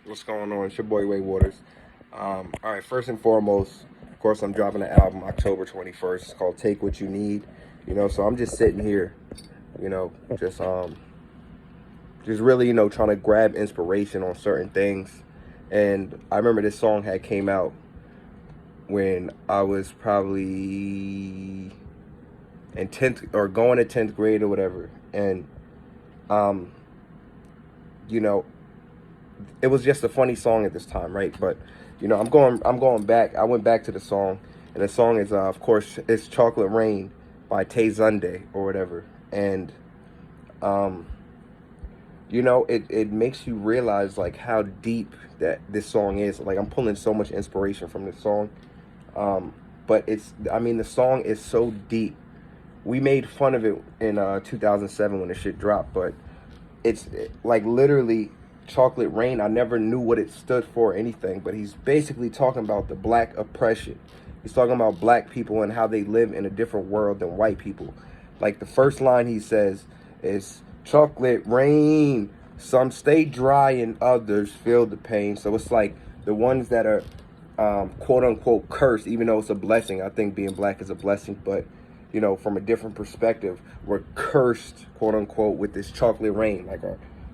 What's going on? It's your boy Way Waters. All right, first and foremost, of course, I'm dropping an album October 21st. It's called Take What You Need. So I'm just sitting here, you know, just um, just really, trying to grab inspiration on certain things. And I remember this song had came out when I was probably in 10th or going to 10th grade or whatever. And um, you know, it was just a funny song at this time, right? But I'm going back. I went back to the song, and the song is, of course, it's "Chocolate Rain" by Tay Zunde or whatever, and um, it makes you realize like how deep that this song is. Like I'm pulling so much inspiration from this song, but the song is so deep. We made fun of it in 2007 when the shit dropped, but it's like literally Chocolate Rain. I never knew what it stood for or anything, but he's basically talking about the black oppression. He's talking about black people and how they live in a different world than white people. Like the first line he says is chocolate rain. Some stay dry and others feel the pain. So it's like the ones that are quote unquote cursed, even though it's a blessing. I think being black is a blessing, but from a different perspective, we're cursed, quote unquote, with this chocolate rain. Like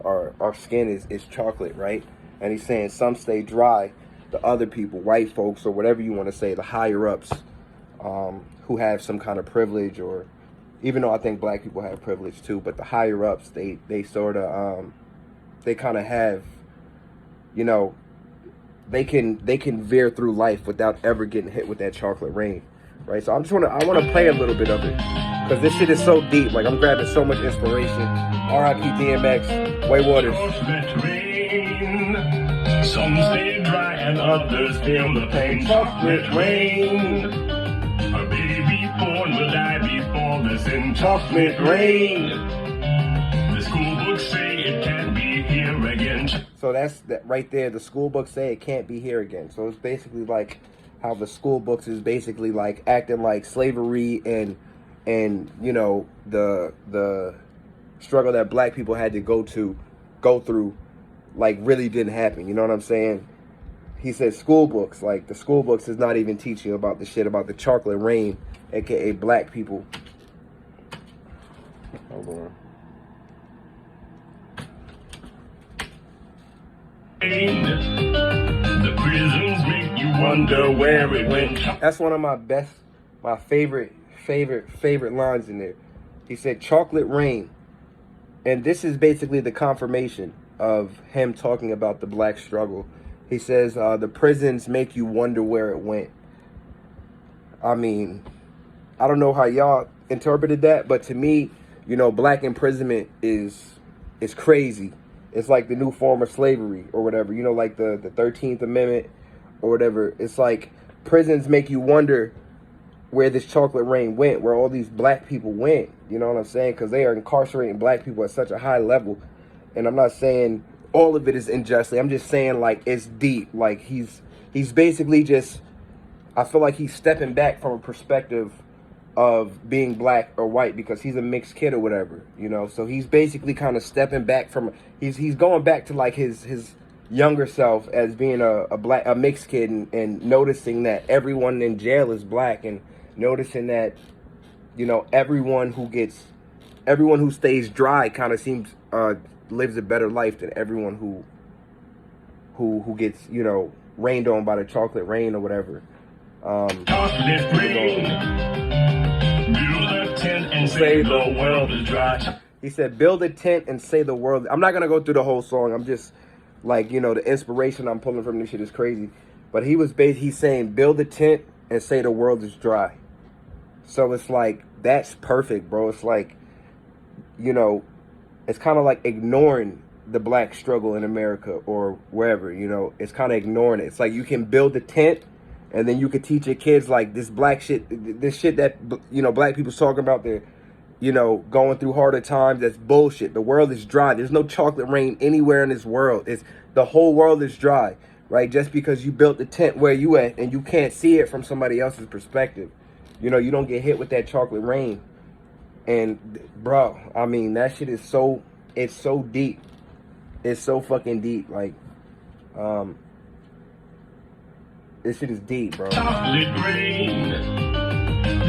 our skin is chocolate, right? And he's saying some stay dry, the other people, white folks, or whatever you want to say, the higher ups, who have some kind of privilege, or even though I think black people have privilege too, but the higher ups, they sort of they kind of have, you know, they can veer through life without ever getting hit with that chocolate rain, right? So I want to play a little bit of it because this shit is so deep. Like I'm grabbing so much inspiration. R.I.P. DMX, Way Waters. Chocolate rain. Some stay dry and others feel the pain. Chocolate rain. A baby born will die before the sin. Chocolate rain. The school books say it can't be here again. So that's that right there. The school books say it can't be here again. So it's basically like how the school books is basically like acting like slavery and the struggle that black people had to go through like really didn't happen. You know what I'm saying? He said school books, like the school books is not even teaching about the shit about the chocolate rain, aka black people. Hold on. The prisons make you wonder where it went. That's one of my favorite lines in there. He said chocolate rain. And this is basically the confirmation of him talking about the black struggle. He says, the prisons make you wonder where it went. I mean, I don't know how y'all interpreted that, but to me, black imprisonment is crazy. It's like the new form of slavery or whatever, like the 13th Amendment or whatever. It's like prisons make you wonder where this chocolate rain went, where all these black people went. You know what I'm saying? Because they are incarcerating black people at such a high level. And I'm not saying all of it is unjustly. I'm just saying like it's deep. Like he's basically just, I feel like he's stepping back from a perspective of being black or white because he's a mixed kid or whatever, so he's basically kind of stepping back from, he's going back to like his younger self as being a mixed kid, and noticing that everyone in jail is black, and noticing that everyone who stays dry kind of seems lives a better life than everyone who gets rained on by the chocolate rain or whatever. Chocolate rain. Build a tent and say the world is dry. He said, build a tent and say the world. I'm not going to go through the whole song. I'm just like, the inspiration I'm pulling from this shit is crazy. But he's saying, build a tent and say the world is dry. So it's like, that's perfect, bro. It's like, it's kind of like ignoring the black struggle in America or wherever, it's kind of ignoring it. It's like you can build a tent, and then you could teach your kids like this black shit, this shit that, black people's talking about, they're, going through harder times. That's bullshit. The world is dry. There's no chocolate rain anywhere in this world. The whole world is dry, right? Just because you built the tent where you at and you can't see it from somebody else's perspective. You don't get hit with that chocolate rain. And bro, I mean, that shit is it's so deep. It's so fucking deep. Like, This shit is deep, bro. Chocolate rain.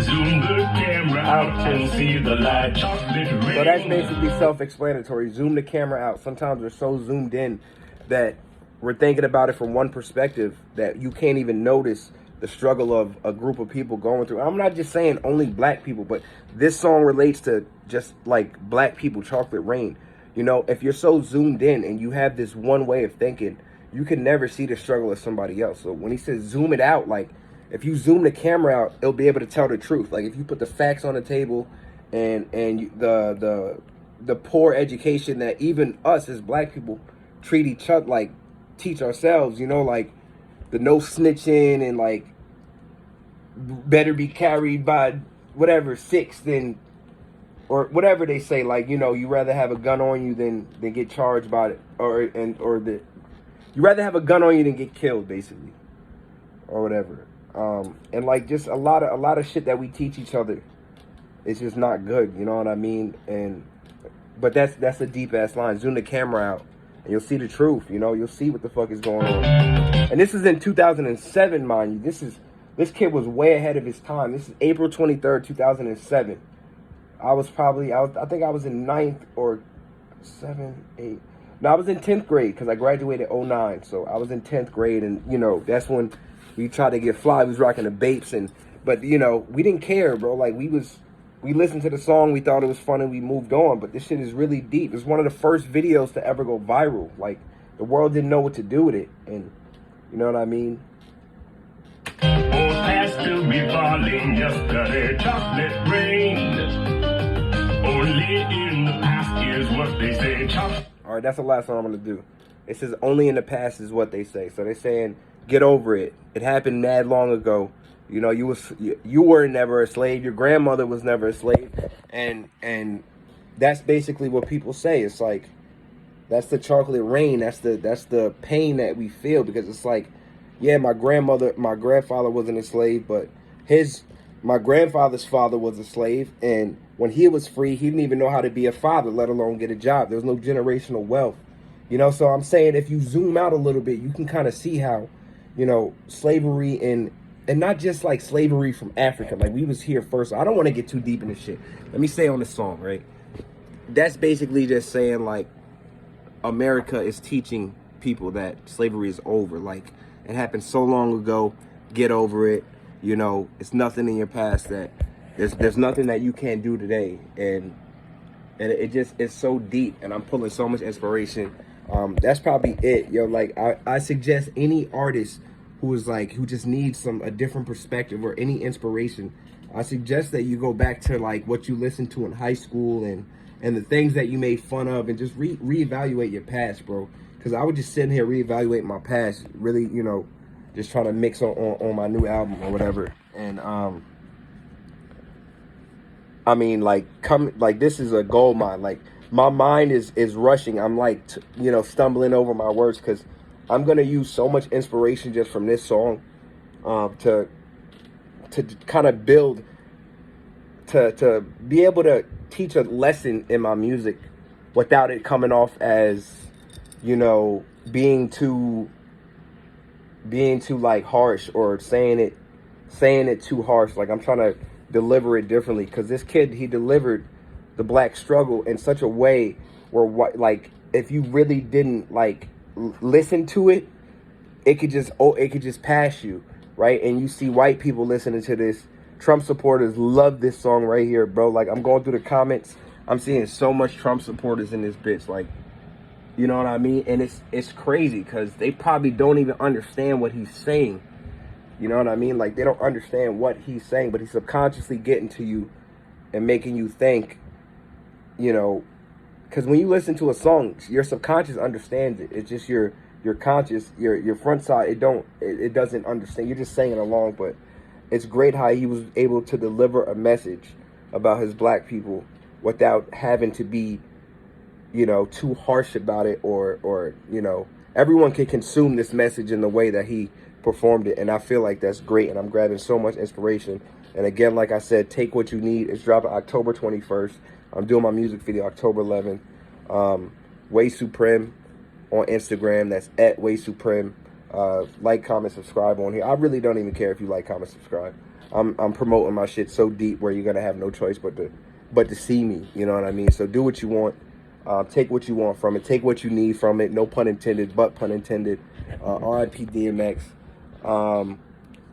Zoom the camera out and see the light. Chocolate rain. So that's basically self-explanatory. Zoom the camera out. Sometimes we're so zoomed in that we're thinking about it from one perspective that you can't even notice the struggle of a group of people going through. I'm not just saying only black people, but this song relates to just like black people, Chocolate Rain. You know, if you're so zoomed in and you have this one way of thinking, you can never see the struggle of somebody else. So when he says zoom it out, like if you zoom the camera out, it'll be able to tell the truth. Like if you put the facts on the table and the poor education that even us as black people treat each other, like teach ourselves, you know, like the no snitching and like better be carried by whatever six than, or whatever they say, like, you know, you rather have a gun on you than get charged by it, you rather have a gun on you than get killed, basically, or whatever. And like just a lot of shit that we teach each other, it's just not good, you know what I mean? But that's a deep ass line. Zoom the camera out and you'll see the truth, you know, you'll see what the fuck is going on. And this is in 2007, mind you. This kid was way ahead of his time. This is April 23rd, 2007. I think I was in 9th or 7th, 8th. No, I was in 10th grade because I graduated 09. So I was in 10th grade, and, you know, that's when we tried to get fly. We was rocking the Bapes, but, you know, we didn't care, bro. Like, we listened to the song. We thought it was fun, and we moved on. But this shit is really deep. It's one of the first videos to ever go viral. Like, the world didn't know what to do with it. And, you know what I mean? Past to be falling yesterday, chocolate rain. Only in the past is what they say. All right, that's the last one I'm gonna do. It says only in the past is what they say. So they're saying get over it. It happened mad long ago. You know, you were never a slave. Your grandmother was never a slave, and that's basically what people say. It's like that's the chocolate rain. That's the pain that we feel, because it's like, yeah, my grandfather wasn't a slave, but my grandfather's father was a slave, and when he was free, he didn't even know how to be a father, let alone get a job. There was no generational wealth, you know. So I'm saying if you zoom out a little bit, you can kind of see how, you know, slavery and not just like slavery from Africa, like we was here first. I don't want to get too deep into shit. Let me stay on the song, right? That's basically just saying like America is teaching people that slavery is over. Like, it happened so long ago. Get over it. You know, it's nothing in your past that there's nothing that you can't do today. And it's so deep, and I'm pulling so much inspiration. That's probably it, yo. Like I suggest any artist who just needs a different perspective or any inspiration, I suggest that you go back to like what you listened to in high school and the things that you made fun of, and just reevaluate your past, bro. Because I would just sit here reevaluate my past, really, you know, just trying to mix on my new album or whatever. And I mean, like this is a gold mine. Like my mind is rushing. I'm like you know, stumbling over my words, because I'm gonna use so much inspiration just from this song to kind of build, to be able to teach a lesson in my music without it coming off as, you know, being too like harsh, or saying it too harsh. Like, I'm trying to deliver it differently, because this kid, he delivered the black struggle in such a way where, like, if you really didn't like listen to it, it could just pass you, right? And you see white people listening to this. Trump supporters love this song right here, bro. Like, I'm going through the comments, I'm seeing so much Trump supporters in this bitch, like, you know what I mean? And it's crazy, because they probably don't even understand what he's saying. You know what I mean? Like, they don't understand what he's saying, but he's subconsciously getting to you and making you think, you know, because when you listen to a song, your subconscious understands it. It's just your conscious, your front side, it doesn't understand. You're just saying along, but it's great how he was able to deliver a message about his black people without having to be, you know, too harsh about it, or you know, everyone can consume this message in the way that he performed it. And I feel like that's great, and I'm grabbing so much inspiration. And again, like I said, Take What You Need is dropping October 21st. I'm doing my music video October 11th. Way Supreme, on Instagram. That's at Way Supreme. Like, comment, subscribe on here. I really don't even care if you like, comment, subscribe. I'm promoting my shit so deep where you're gonna have no choice but to see me. You know what I mean? So do what you want. Take what you want from it. Take what you need from it. No pun intended, but pun intended. R.I.P. DMX.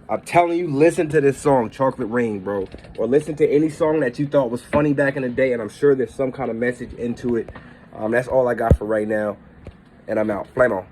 I'm telling you, listen to this song, Chocolate Rain, bro. Or listen to any song that you thought was funny back in the day, and I'm sure there's some kind of message into it. That's all I got for right now, and I'm out. Flame on.